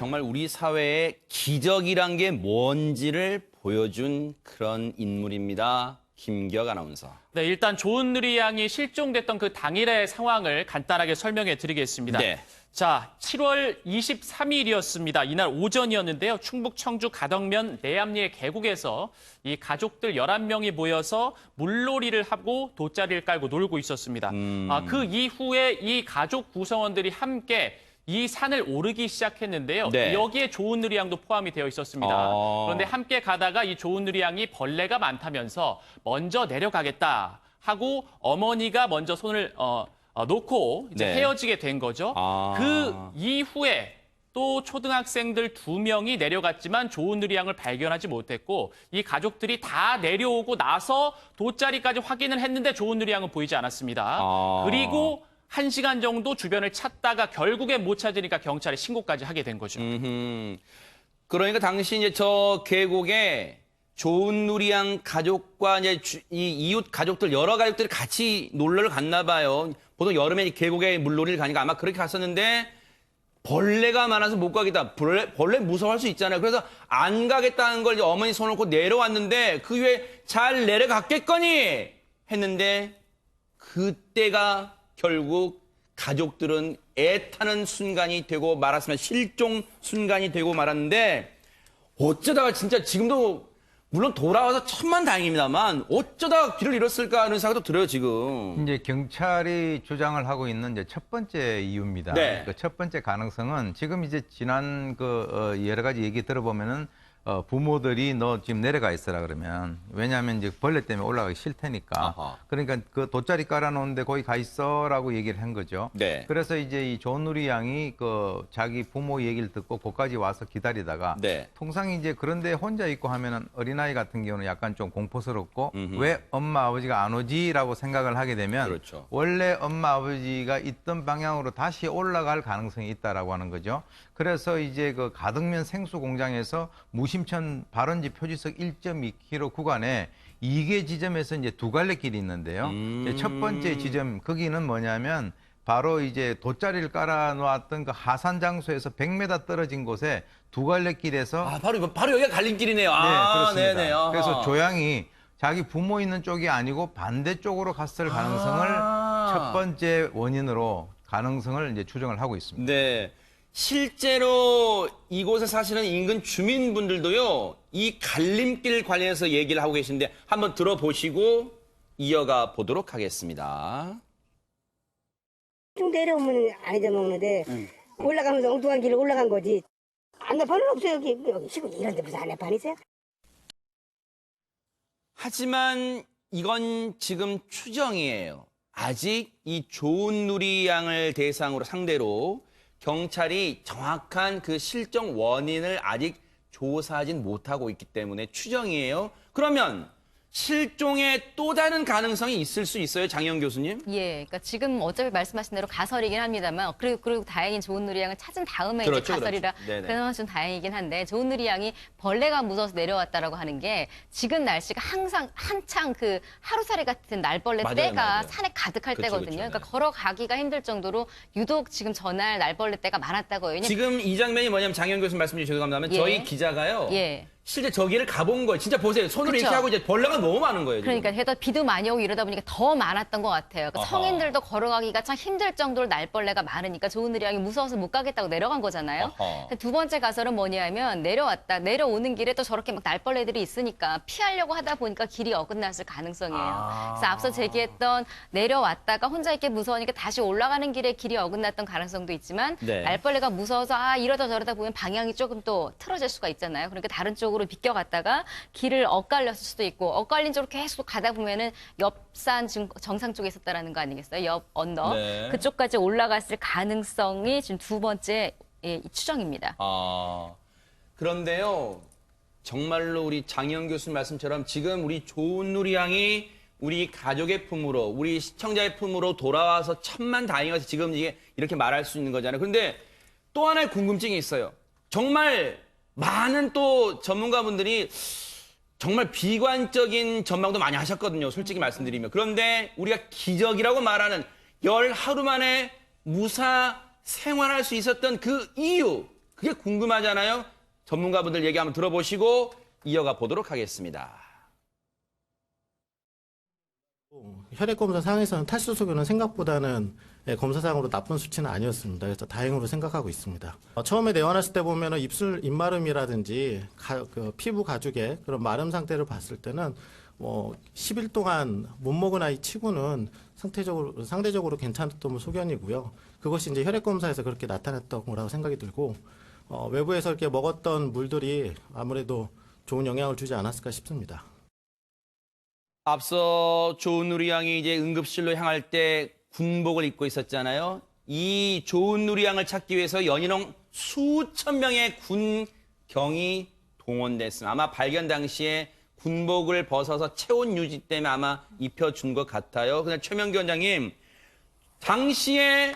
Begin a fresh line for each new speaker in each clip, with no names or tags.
정말 우리 사회의 기적이란 게 뭔지를 보여준 그런 인물입니다. 김기혁 아나운서.
네, 일단 조은누리 양이 실종됐던 그 당일의 상황을 간단하게 설명해 드리겠습니다.
네.
자, 7월 23일이었습니다. 이날 오전이었는데요. 충북 청주 가덕면 내암리의 계곡에서 이 가족들 11명이 모여서 물놀이를 하고 돗자리를 깔고 놀고 있었습니다. 그 이후에 이 가족 구성원들이 함께 이 산을 오르기 시작했는데요.
네.
여기에 조은누리 양도 포함이 되어 있었습니다. 그런데 함께 가다가 이 조은누리 양이 벌레가 많다면서 먼저 내려가겠다 하고 어머니가 먼저 손을 놓고 이제
네.
헤어지게 된 거죠. 그 이후에 또 초등학생들 2명이 내려갔지만 조은누리 양을 발견하지 못했고 이 가족들이 다 내려오고 나서 돗자리까지 확인을 했는데 조은누리 양은 보이지 않았습니다. 그리고 1시간 정도 주변을 찾다가 결국에 못 찾으니까 경찰에 신고까지 하게 된 거죠.
그러니까 당시 이제 저 계곡에 조은누리 양 가족과 이제 이 이웃 가족들 여러 가족들이 같이 놀러를 갔나 봐요. 보통 여름에 계곡에 물놀이를 가니까 아마 그렇게 갔었는데 벌레가 많아서 못 가겠다. 벌레 무서워할 수 있잖아요. 그래서 안 가겠다는 걸 이제 어머니 손을 놓고 내려왔는데 그 후에 잘 내려갔겠거니 했는데 그때가 결국 가족들은 애타는 순간이 되고 말았습니다. 실종 순간이 되고 말았는데 어쩌다가 진짜 지금도 물론 돌아와서 천만다행입니다만 어쩌다가 길을 잃었을까 하는 생각도 들어요, 지금.
이제 경찰이 주장을 하고 있는 이제 첫 번째 이유입니다.
네.
그 첫 번째 가능성은 지금 이제 지난 여러 가지 얘기 들어보면은 부모들이 너 지금 내려가 있어라 그러면 왜냐하면 이제 벌레 때문에 올라가기 싫다니까.
아하.
그러니까 그 돗자리 깔아놓은데 거기 가 있어라고 얘기를 한 거죠.
네.
그래서 이제 이 조은누리 양이 그 자기 부모 얘기를 듣고 거기까지 와서 기다리다가
네.
통상 이제 그런데 혼자 있고 하면은 어린아이 같은 경우는 약간 좀 공포스럽고 왜 엄마 아버지가 안 오지라고 생각을 하게 되면
그렇죠.
원래 엄마 아버지가 있던 방향으로 다시 올라갈 가능성이 있다라고 하는 거죠. 그래서 이제 그 가덕면 생수 공장에서 무심천 발원지 표지석 1.2km 구간에 2개 지점에서 이제 두 갈래 길이 있는데요. 이제 첫 번째 지점 거기는 뭐냐면 바로 이제 돗자리를 깔아 놓았던 그 하산 장소에서 100m 떨어진 곳에 두 갈래 길에서
바로 여기가 갈림길이네요.
네, 그렇습니다.
네네. 아하.
그래서 조양이 자기 부모 있는 쪽이 아니고 반대쪽으로 갔을 가능성을 첫 번째 원인으로 가능성을 이제 추정을 하고 있습니다.
네. 실제로 이곳에 사시는 인근 주민분들도요, 이 갈림길 관련해서 얘기를 하고 계신데 한번 들어보시고 이어가 보도록 하겠습니다.
쭉 내려오면 안 잊어먹는데 올라가면서 엉뚱한 길을 올라간 거지. 안내판은 없어요. 여기 시골 이런 데 무슨 안내판 있어요?
하지만 이건 지금 추정이에요. 아직 이 조은누리 양을 대상으로 상대로 경찰이 정확한 그 실종 원인을 아직 조사하진 못하고 있기 때문에 추정이에요. 그러면 실종의 또 다른 가능성이 있을 수 있어요, 장영 교수님?
예, 그러니까 지금 어차피 말씀하신 대로 가설이긴 합니다만, 그리고 다행히 조은누리 양을 찾은 다음에
그렇죠,
이제 가설이라
그렇죠. 네네.
그나마 좀 다행이긴 한데, 조은누리 양이 벌레가 무서워서 내려왔다라고 하는 게 지금 날씨가 항상 한창 그 하루살이 같은 날벌레
맞아요,
때가
맞아요.
산에 가득할
그쵸,
때거든요.
그쵸,
그러니까
네.
걸어가기가 힘들 정도로 유독 지금 전날 날벌레 때가 많았다고 해요.
지금 이 장면이 뭐냐면 장영 교수님 말씀 주셔서 감사하면
예.
저희 기자가요.
예.
실제 저기를 가본 거예요. 진짜 보세요. 손으로
그쵸.
이렇게 하고 이제 벌레가 너무 많은 거예요. 지금.
그러니까 게다가 비도 많이 오고 이러다 보니까 더 많았던 것 같아요. 그러니까
아하.
성인들도 걸어가기가 참 힘들 정도로 날벌레가 많으니까 조은누리 양이 무서워서 못 가겠다고 내려간 거잖아요.
아하.
두 번째 가설은 뭐냐면 내려오는 길에 또 저렇게 막 날벌레들이 있으니까 피하려고 하다 보니까 길이 어긋났을 가능성이에요. 그래서 앞서 제기했던 내려왔다가 혼자 있게 무서우니까 다시 올라가는 길에 길이 어긋났던 가능성도 있지만
네.
날벌레가 무서워서 이러다 저러다 보면 방향이 조금 또 틀어질 수가 있잖아요. 그러니까 다른 쪽으로 비껴갔다가 길을 엇갈렸을 수도 있고 엇갈린 쪽으로 계속 가다 보면은 옆산 정상 쪽에 있었다라는 거 아니겠어요? 옆 언덕
네.
그쪽까지 올라갔을 가능성이 지금 두 번째 추정입니다.
그런데요. 정말로 우리 장영 교수님 말씀처럼 지금 우리 조은누리 양이 우리 가족의 품으로, 우리 시청자의 품으로 돌아와서 천만다행이어서 지금 이게 이렇게 말할 수 있는 거잖아요. 그런데 또 하나의 궁금증이 있어요. 정말 많은 또 전문가분들이 정말 비관적인 전망도 많이 하셨거든요. 솔직히 말씀드리면. 그런데 우리가 기적이라고 말하는 열 하루 만에 무사 생활할 수 있었던 그 이유, 그게 궁금하잖아요. 전문가분들 얘기 한번 들어보시고 이어가 보도록 하겠습니다.
혈액검사 상에서는 탈수소견은 생각보다는 검사상으로 나쁜 수치는 아니었습니다. 그래서 다행으로 생각하고 있습니다. 처음에 내원했을 때 보면 입마름이라든지 그 피부 가죽의 그런 마름 상태를 봤을 때는 10일 동안 못 먹은 아이 치고는 상대적으로 괜찮았던 소견이고요. 그것이 이제 혈액검사에서 그렇게 나타났던 거라고 생각이 들고 외부에서 이렇게 먹었던 물들이 아무래도 좋은 영향을 주지 않았을까 싶습니다.
앞서 조은누리 양이 이제 응급실로 향할 때 군복을 입고 있었잖아요. 이 조은누리 양을 찾기 위해서 연인원 수천 명의 군경이 동원됐습니다. 아마 발견 당시에 군복을 벗어서 체온 유지 때문에 아마 입혀준 것 같아요. 근데 최명기 원장님, 당시에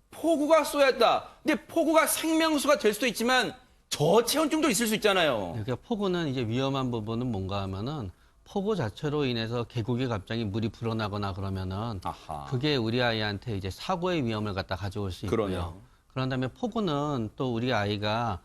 폭우가 쏘였다. 근데 폭우가 생명수가 될 수도 있지만 저체온증도 있을 수 있잖아요.
그러니까 폭우는 이제 위험한 부분은 뭔가 하면은 폭우 자체로 인해서 계곡에 갑자기 물이 불어나거나 그러면은
아하.
그게 우리 아이한테 이제 사고의 위험을 갖다 가져올 수 있고요.
그러네요.
그런 다음에 폭우는 또 우리 아이가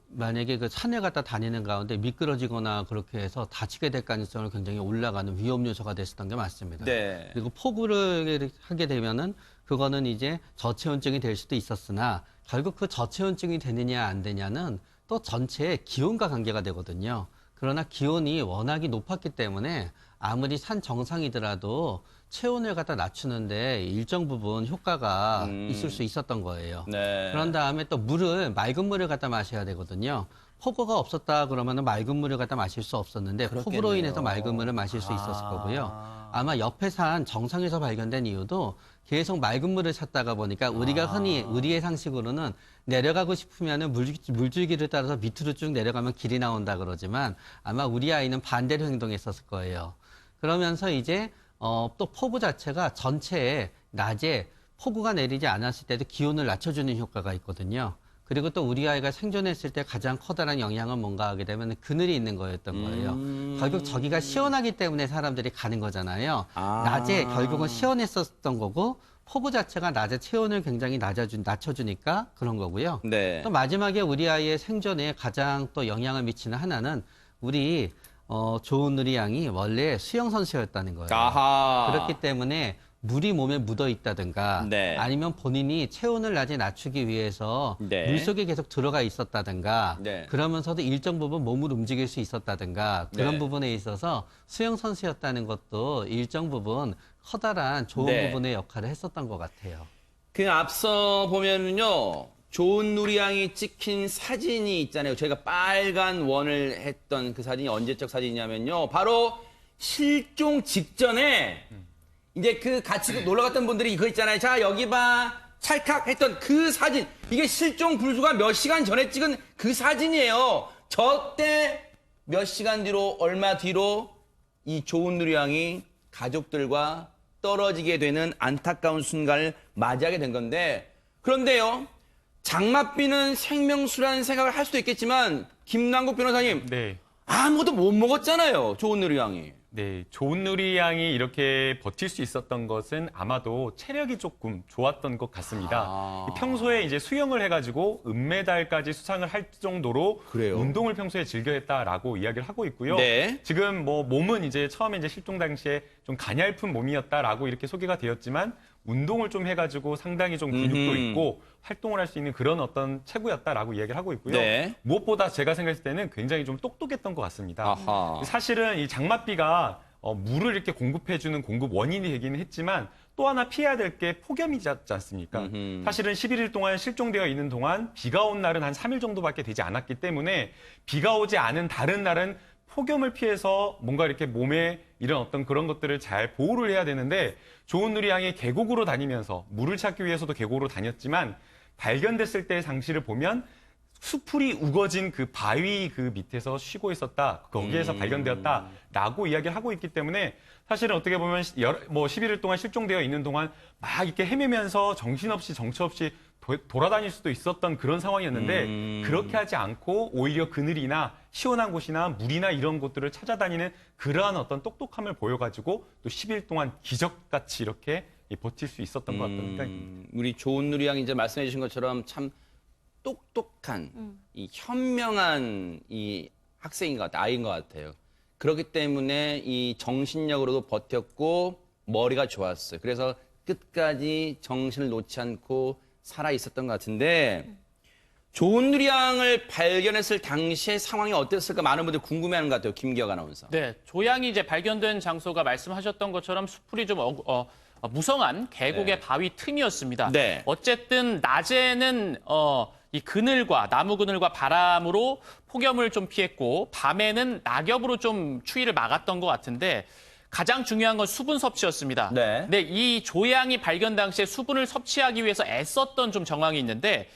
만약에 그 산에 갔다 다니는 가운데 미끄러지거나 그렇게 해서 다치게 될 가능성을 굉장히 올라가는 위험 요소가 됐었던 게 맞습니다.
네.
그리고 폭우를 하게 되면은 그거는 이제 저체온증이 될 수도 있었으나 결국 그 저체온증이 되느냐 안 되냐는 또 전체의 기온과 관계가 되거든요. 그러나 기온이 워낙에 높았기 때문에 아무리 산 정상이더라도 체온을 갖다 낮추는데 일정 부분 효과가 있을 수 있었던 거예요.
네.
그런 다음에 또 맑은 물을 갖다 마셔야 되거든요. 폭우가 없었다 그러면 맑은 물을 갖다 마실 수 없었는데 폭우로 인해서 맑은 물을 마실 수 있었을 거고요. 아마 옆에 산 정상에서 발견된 이유도 계속 맑은 물을 찾다가 보니까 우리가 흔히 우리의 상식으로는 내려가고 싶으면은 물줄기를 따라서 밑으로 쭉 내려가면 길이 나온다 그러지만 아마 우리 아이는 반대로 행동했었을 거예요. 그러면서 이제 또 폭우 자체가 전체에 낮에 폭우가 내리지 않았을 때도 기온을 낮춰주는 효과가 있거든요. 그리고 또 우리 아이가 생존했을 때 가장 커다란 영향은 뭔가 하게 되면 그늘이 있는 거였던 거예요. 결국 저기가 시원하기 때문에 사람들이 가는 거잖아요. 낮에 결국은 시원했었던 거고 폭우 자체가 낮에 체온을 굉장히 낮춰주니까 그런 거고요.
네.
또 마지막에 우리 아이의 생존에 가장 또 영향을 미치는 하나는 우리 조은누리 양이 원래 수영 선수였다는 거예요.
아하.
그렇기 때문에 물이 몸에 묻어 있다든가
네.
아니면 본인이 체온을 낮에 낮추기 위해서
네.
물속에 계속 들어가 있었다든가
네.
그러면서도 일정 부분 몸을 움직일 수 있었다든가 그런
네.
부분에 있어서 수영 선수였다는 것도 일정 부분 커다란 좋은
네.
부분의 역할을 했었던 것 같아요.
그 앞서 보면은요, 조은누리 양이 찍힌 사진이 있잖아요. 저희가 빨간 원을 했던 그 사진이 언제적 사진이냐면요. 바로 실종 직전에 이제 그 같이 놀러 갔던 분들이 그거 있잖아요. 자, 여기 봐. 찰칵 했던 그 사진. 이게 실종 불수가 몇 시간 전에 찍은 그 사진이에요. 저 때 몇 시간 뒤로, 얼마 뒤로 이 조은누리 양이 가족들과 떨어지게 되는 안타까운 순간을 맞이하게 된 건데, 그런데요, 장맛비는 생명수라는 생각을 할 수도 있겠지만, 김남국 변호사님,
네.
아무것도 못 먹었잖아요, 조은누리 양이.
네, 조은누리 양이 이렇게 버틸 수 있었던 것은 아마도 체력이 조금 좋았던 것 같습니다. 평소에 이제 수영을 해가지고 은메달까지 수상을 할 정도로
그래요?
운동을 평소에 즐겨했다라고 이야기를 하고 있고요.
네.
지금 뭐 몸은 이제 처음에 이제 실종 당시에 좀 가냘픈 몸이었다라고 이렇게 소개가 되었지만 운동을 좀 해가지고 상당히 좀 근육도 있고 활동을 할 수 있는 그런 어떤 체구였다라고 이야기를 하고 있고요.
네.
무엇보다 제가 생각했을 때는 굉장히 좀 똑똑했던 것 같습니다.
아하.
사실은 이 장맛비가 물을 이렇게 공급해주는 공급 원인이 되기는 했지만 또 하나 피해야 될 게 폭염이지 않습니까? 사실은 11일 동안 실종되어 있는 동안 비가 온 날은 한 3일 정도밖에 되지 않았기 때문에 비가 오지 않은 다른 날은 폭염을 피해서 뭔가 이렇게 몸에 이런 어떤 그런 것들을 잘 보호를 해야 되는데 조은누리 양이 계곡으로 다니면서 물을 찾기 위해서도 계곡으로 다녔지만 발견됐을 때의 상실을 보면 수풀이 우거진 그 바위 그 밑에서 쉬고 있었다. 거기에서 발견되었다라고 이야기를 하고 있기 때문에 사실은 어떻게 보면 11일 동안 실종되어 있는 동안 막 이렇게 헤매면서 정신없이 정처없이 돌아다닐 수도 있었던 그런 상황이었는데 그렇게 하지 않고 오히려 그늘이나 시원한 곳이나 물이나 이런 곳들을 찾아다니는 그러한 어떤 똑똑함을 보여가지고 또 10일 동안 기적같이 이렇게 버틸 수 있었던 것 같다는 생각입니다.
우리 조은누리 양이 이제 말씀해 주신 것처럼 참 똑똑한 이 현명한 이 학생인 것 같아요. 아이인 것 같아요. 그렇기 때문에 이 정신력으로도 버텼고 머리가 좋았어요. 그래서 끝까지 정신을 놓지 않고 살아 있었던 것 같은데 조은누리양을 발견했을 당시의 상황이 어땠을까 많은 분들이 궁금해하는 것 같아요. 김기혁 아나운서.
네, 조양이 이제 발견된 장소가 말씀하셨던 것처럼 수풀이 좀 무성한 계곡의 바위 틈이었습니다.
네.
어쨌든 낮에는 이 그늘과 나무 그늘과 바람으로 폭염을 좀 피했고 밤에는 낙엽으로 좀 추위를 막았던 것 같은데 가장 중요한 건 수분 섭취였습니다.
네.
근데 이 조양이 발견 당시에 수분을 섭취하기 위해서 애썼던 좀 정황이 있는데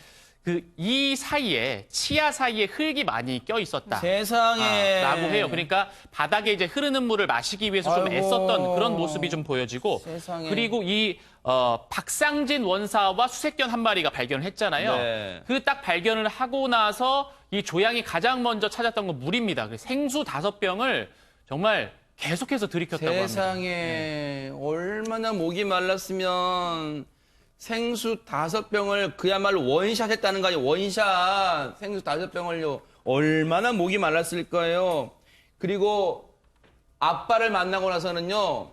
이 사이에 치아 사이에 흙이 많이 껴 있었다.
세상에.
라고 해요. 그러니까 바닥에 이제 흐르는 물을 마시기 위해서 좀
아이고.
애썼던 그런 모습이 좀 보여지고
세상에.
그리고 이 박상진 원사와 수색견 한 마리가 발견을 했잖아요.
네.
그 딱 발견을 하고 나서 이 조양이 가장 먼저 찾았던 건 물입니다. 그래서 생수 5병을 정말 계속해서 들이켰다고 합니다.
세상에 얼마나 목이 말랐으면 생수 5병을 그야말로 원샷 했다는 거 아니에요. 원샷. 생수 5병을요. 얼마나 목이 말랐을 거예요. 그리고 아빠를 만나고 나서는요.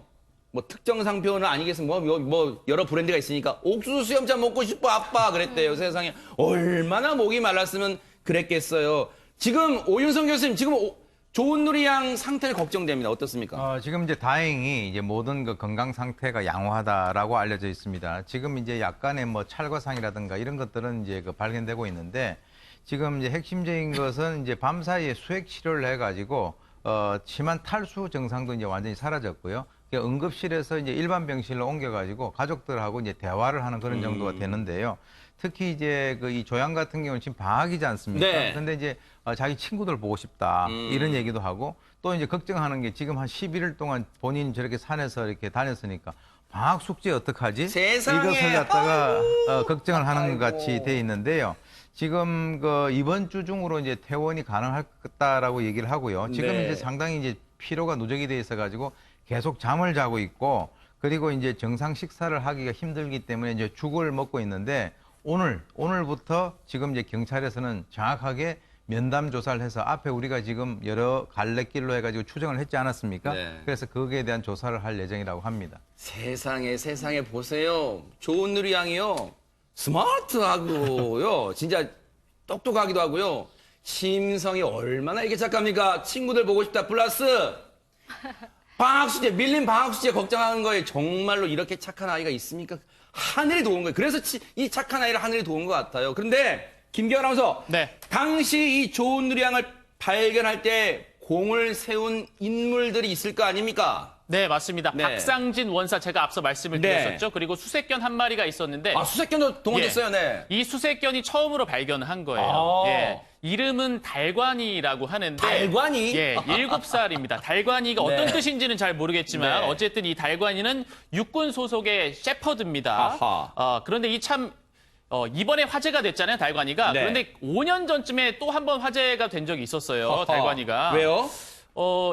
뭐 특정 상표는 아니겠습니까? 뭐 여러 브랜드가 있으니까 옥수수 수염차 먹고 싶어 아빠 그랬대요. 세상에 얼마나 목이 말랐으면 그랬겠어요. 지금 오윤성 교수님 지금 조은누리양 상태는 걱정됩니다. 어떻습니까?
지금 이제 다행히 이제 모든 그 건강 상태가 양호하다라고 알려져 있습니다. 지금 이제 약간의 뭐 찰과상이라든가 이런 것들은 이제 그 발견되고 있는데 지금 이제 핵심적인 것은 이제 밤 사이에 수액 치료를 해가지고 심한 탈수 증상도 이제 완전히 사라졌고요. 응급실에서 이제 일반 병실로 옮겨가지고 가족들하고 이제 대화를 하는 그런 정도가 되는데요. 특히 이제 그 이 조양 같은 경우는 지금 방학이지 않습니까?
네.
근데 이제 자기 친구들 보고 싶다 이런 얘기도 하고 또 이제 걱정하는 게 지금 한 11일 동안 본인이 저렇게 산에서 이렇게 다녔으니까 방학 숙제 어떡하지?
세상에.
이것을 갖다가 걱정을 하는
아이고.
것 같이 돼 있는데요. 지금 그 이번 주 중으로 이제 퇴원이 가능하다라고 얘기를 하고요. 지금
네.
이제 상당히 이제 피로가 누적이 돼 있어 가지고 계속 잠을 자고 있고 그리고 이제 정상 식사를 하기가 힘들기 때문에 이제 죽을 먹고 있는데 오늘부터 지금 이제 경찰에서는 정확하게 면담 조사를 해서 앞에 우리가 지금 여러 갈래길로 해가지고 추정을 했지 않았습니까?
네.
그래서 거기에 대한 조사를 할 예정이라고 합니다.
세상에 보세요. 조은누리양이요. 스마트하고요. 진짜 똑똑하기도 하고요. 심성이 얼마나 이게 착합니까? 친구들 보고 싶다 플러스 방학숙제, 밀린 방학숙제 걱정하는 거에 정말로 이렇게 착한 아이가 있습니까? 하늘이 도운 거예요. 그래서 이 착한 아이를 하늘이 도운 것 같아요. 그런데 김기현 아나운서,
네.
당시 이 조은누리양을 발견할 때 공을 세운 인물들이 있을 거 아닙니까?
네, 맞습니다.
네.
박상진 원사 제가 앞서 말씀을
네.
드렸었죠. 그리고 수색견 한 마리가 있었는데
아, 수색견도 동원됐어요,
예.
네.
이 수색견이 처음으로 발견한 거예요.
아.
예. 이름은 달관이라고 하는데
달관이?
예, 7살입니다. 달관이가 어떤
네.
뜻인지는 잘 모르겠지만
네.
어쨌든 이 달관이는 육군 소속의 셰퍼드입니다.
아하.
그런데 이번에 화제가 됐잖아요, 달관이가.
네.
그런데 5년 전쯤에 또 한 번 화제가 된 적이 있었어요,
아하.
달관이가.
왜요?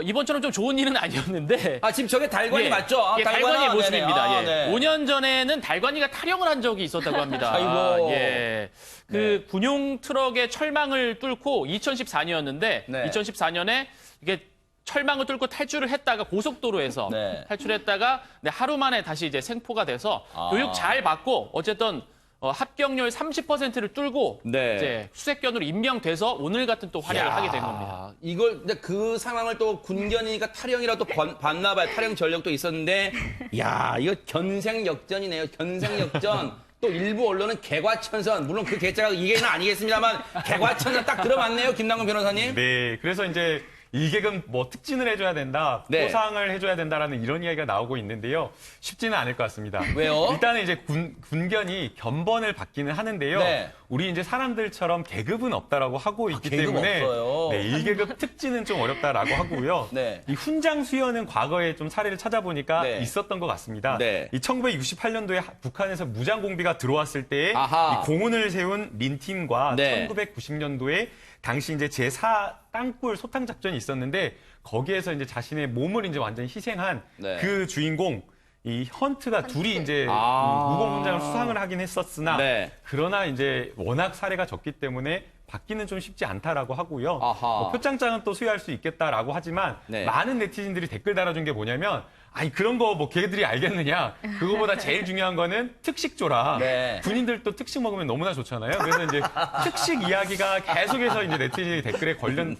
이번처럼 좀 좋은 일은 아니었는데.
아, 지금 저게 달관이
예.
맞죠? 아,
예,
달관아,
달관이의 모습입니다.
네네. 아,
예.
네.
5년 전에는 달관이가 탈영을 한 적이 있었다고 합니다.
아이고.
예. 그 군용 트럭의 철망을 뚫고 2014년이었는데
네.
2014년에 이게 철망을 뚫고 탈출을 했다가 고속도로에서
네.
탈출했다가 하루 만에 다시 이제 생포가 돼서
아.
교육 잘 받고 어쨌든 합격률 30%를 뚫고
네.
이제 수색견으로 임명돼서 오늘 같은 또 활약을 하게 된 겁니다.
이걸 근데 그 상황을 또 군견이니까 탈영이라도 봤나 봐요. 탈영 전력도 있었는데 야, 이거 견생역전이네요. 견생역전. 또 일부 언론은 개과천선. 물론 그 개자가 이게는 아니겠습니다만 개과천선 딱 들어맞네요. 김남근 변호사님.
네, 그래서 이제 일개금 뭐 특진을 해줘야 된다,
네.
포상을 해줘야 된다라는 이런 이야기가 나오고 있는데요. 쉽지는 않을 것 같습니다.
왜요?
일단은 이제 군견이 견번을 받기는 하는데요.
네.
우리 이제 사람들처럼 계급은 없다라고 하고 있기
계급
때문에
없어요.
네, 일계급 특진은 좀 어렵다라고 하고요.
네.
이 훈장 수여는 과거에 좀 사례를 찾아보니까
네.
있었던 것 같습니다.
네.
이 1968년도에 북한에서 무장 공비가 들어왔을 때에
아하.
이 공훈을 세운 린틴과
네.
1990년도에 당시 이제 제4 땅굴 소탕 작전이 있었는데 거기에서 이제 자신의 몸을 이제 완전히 희생한
네.
그 주인공 이 헌트가 둘이 이제
아.
무공훈장을 수상을 하긴 했었으나
네.
그러나 이제 워낙 사례가 적기 때문에 받기는 좀 쉽지 않다라고 하고요.
아하.
뭐 표창장은 또 수여할 수 있겠다라고 하지만
네.
많은 네티즌들이 댓글 달아준 게 뭐냐면 아니 그런 거 뭐 걔들이 알겠느냐. 그거보다 제일 중요한 거는 특식조라.
네.
군인들 또 특식 먹으면 너무나 좋잖아요. 그래서 이제 특식 이야기가 계속해서 이제 네티즌이 댓글에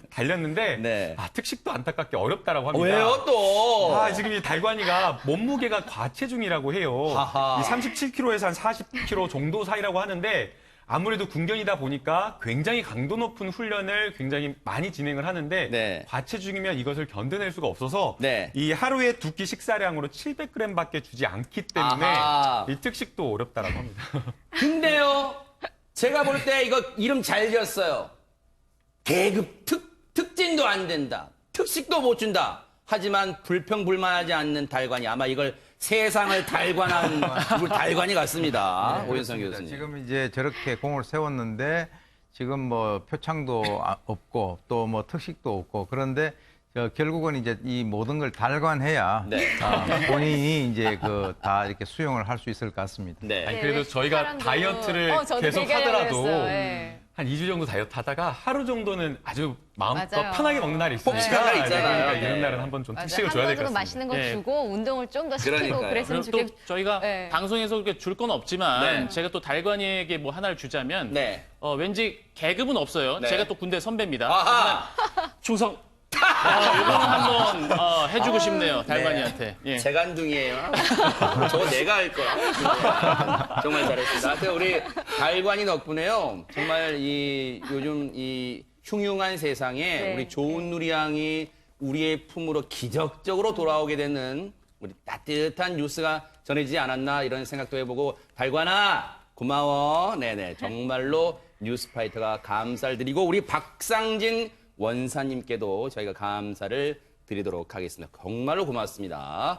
달렸는데
네.
아, 특식도 안타깝게 어렵다라고 합니다.
왜요 또?
아, 지금 이 달관이가 몸무게가 과체중이라고 해요.
하하.
이 37kg에서 한 40kg 정도 사이라고 하는데 아무래도 군견이다 보니까 굉장히 강도 높은 훈련을 굉장히 많이 진행을 하는데
네.
과체중이면 이것을 견뎌낼 수가 없어서
네.
이 하루에 두 끼 식사량으로 700g밖에 주지 않기 때문에
아하.
이 특식도 어렵다라고 합니다.
근데요, 제가 볼 때 이거 이름 잘 지었어요. 계급 특진도 안 된다. 특식도 못 준다. 하지만 불평불만하지 않는 달관이 아마 이걸 세상을 달관한 달관이 같습니다. 오현성 교수님.
지금 이제 저렇게 공을 세웠는데 지금 뭐 표창도 없고 또 뭐 특식도 없고 그런데 결국은 이제 이 모든 걸 달관해야
네.
본인이 이제 그 다 이렇게 수용을 할 수 있을 것 같습니다.
네.
아니, 그래도 저희가
사람도-
다이어트를
저도
계속
얘기하려고
하더라도
그랬어요. 예.
한 2주 정도 다이어트 하다가 하루 정도는 아주 마음껏
맞아요.
편하게 먹는 날이 있으니까
폭식한 날 있잖아요.
그러니까
네.
이런 날은 한번 좀
맞아요.
특식을 줘야 될 것
한번은
같습니다.
맛있는 거
예.
주고 운동을 좀 더 시키고
그러니까요.
그랬으면
그리고 또
좋겠.
저희가
네.
방송에서 그렇게 줄 건 없지만
네.
제가 또 달관이에게 뭐 하나를 주자면
네.
왠지 계급은 없어요.
네.
제가 또 군대 선배입니다.
아하.
하지만 충성. 이거는 한번 해주고 싶네요. 달관이한테. 예.
재간둥이에요. 저거 내가 할 거야. 정말 잘했습니다. 하여튼 우리 달관이 덕분에요. 정말 이 요즘 이 흉흉한 세상에
네.
우리 좋은 누리양이 우리의 품으로 기적적으로 돌아오게 되는 우리 따뜻한 뉴스가 전해지지 않았나 이런 생각도 해보고 달관아 고마워. 네네 정말로 뉴스파이터가 감사를 드리고 우리 박상진 원사님께도 저희가 감사를 드리도록 하겠습니다. 정말로 고맙습니다.